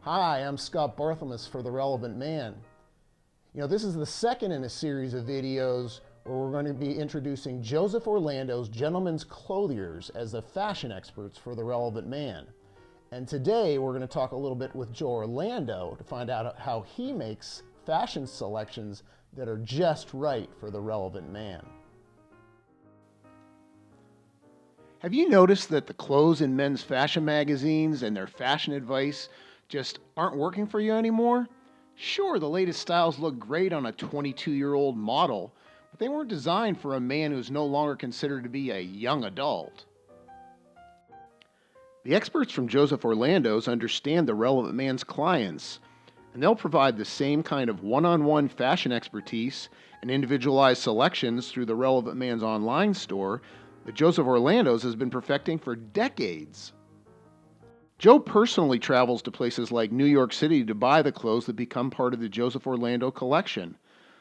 Hi, I'm Scott Barthelmess for The Relevant Man. This is the second in a series of videos where we're going to be introducing Joseph Orlando's Gentlemen's Clothiers as the fashion experts for The Relevant Man. And today we're going to talk a little bit with Joe Orlando to find out how he makes fashion selections that are just right for the relevant man. Have you noticed that the clothes in men's fashion magazines and their fashion advice just aren't working for you anymore? Sure, the latest styles look great on a 22-year-old model, but they weren't designed for a man who's no longer considered to be a young adult. The experts from Joseph Orlando's understand the relevant man's clients, and they'll provide the same kind of one-on-one fashion expertise and individualized selections through the relevant man's online store that Joseph Orlando's has been perfecting for decades. Joe personally travels to places like New York City to buy the clothes that become part of the Joseph Orlando collection.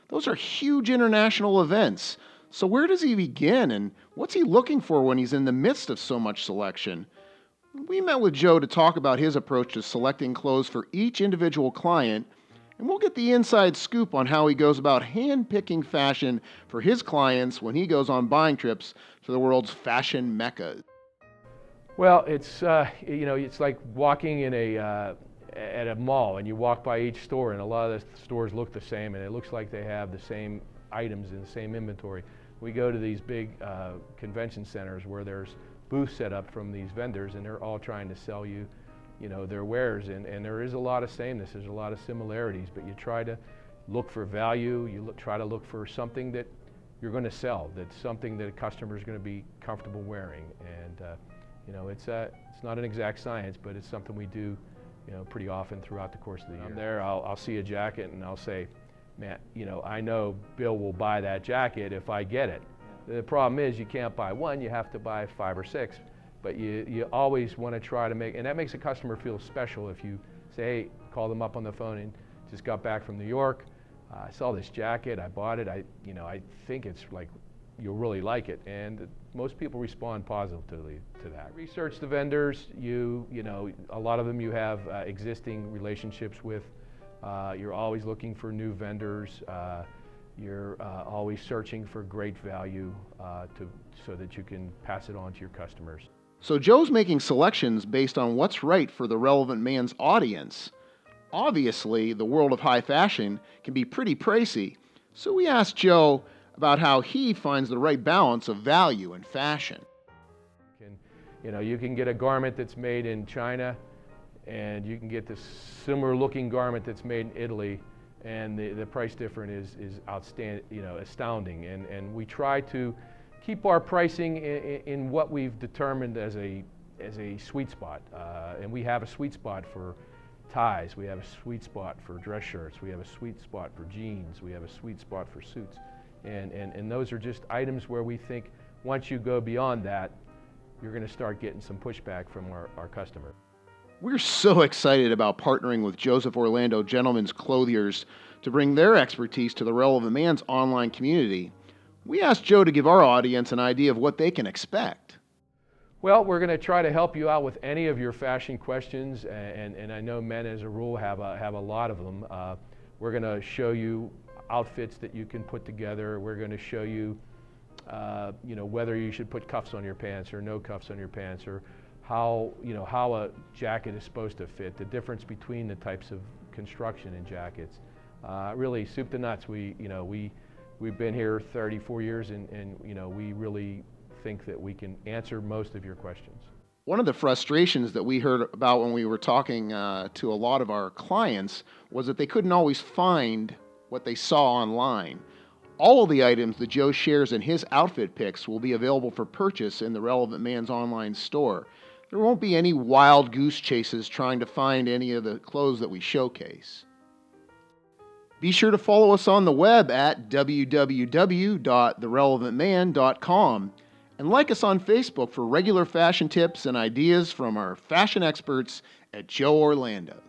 Those are huge international events. So where does he begin, and what's he looking for when he's in the midst of so much selection? We met with Joe to talk about his approach to selecting clothes for each individual client, and we'll get the inside scoop on how he goes about hand-picking fashion for his clients when he goes on buying trips to the world's fashion meccas. Well, it's like walking in at a mall, and you walk by each store, and a lot of the stores look the same, and it looks like they have the same items in the same inventory. We go to these big convention centers where there's booths set up from these vendors, and they're all trying to sell you, their wares, and there is a lot of sameness. There's a lot of similarities, but you try to look for value. You try to look for something that you're going to sell. That's something that a customer is going to be comfortable wearing, and it's not an exact science, but it's something we do, pretty often throughout the course of the year. I'm there, I'll see a jacket, and I'll say, man, I know Bill will buy that jacket if I get it. The problem is you can't buy one, you have to buy 5 or 6. But you always want to try to make, and that makes a customer feel special if you say, hey, call them up on the phone and just got back from New York. I saw this jacket, I bought it. I think it's like, you'll really like it. And most people respond positively to that. Research the vendors. A lot of them you have existing relationships with. You're always looking for new vendors. You're always searching for great value so that you can pass it on to your customers. So Joe's making selections based on what's right for the relevant man's audience. Obviously, the world of high fashion can be pretty pricey, so we asked Joe about how he finds the right balance of value and fashion. You can get a garment that's made in China, and you can get this similar looking garment that's made in Italy, and the price difference is outstanding, astounding. And we try to keep our pricing in what we've determined as a sweet spot. And we have a sweet spot for ties, we have a sweet spot for dress shirts, we have a sweet spot for jeans, we have a sweet spot for suits. And those are just items where we think once you go beyond that, you're going to start getting some pushback from our customer. We're so excited about partnering with Joseph Orlando Gentlemen's Clothiers to bring their expertise to the Relevant Man's online community. We asked Joe to give our audience an idea of what they can expect. Well, we're going to try to help you out with any of your fashion questions, and I know men as a rule have a lot of them. We're going to show you outfits that you can put together. We're going to show you, whether you should put cuffs on your pants or no cuffs on your pants, or how a jacket is supposed to fit, the difference between the types of construction in jackets. Really, soup to nuts. We've been here 34 years, and we really think that we can answer most of your questions. One of the frustrations that we heard about when we were talking to a lot of our clients was that they couldn't always find what they saw online. All of the items that Joe shares in his outfit picks will be available for purchase in the Relevant Man's online store. There won't be any wild goose chases trying to find any of the clothes that we showcase. Be sure to follow us on the web at www.therelevantman.com and like us on Facebook for regular fashion tips and ideas from our fashion experts at Joe Orlando.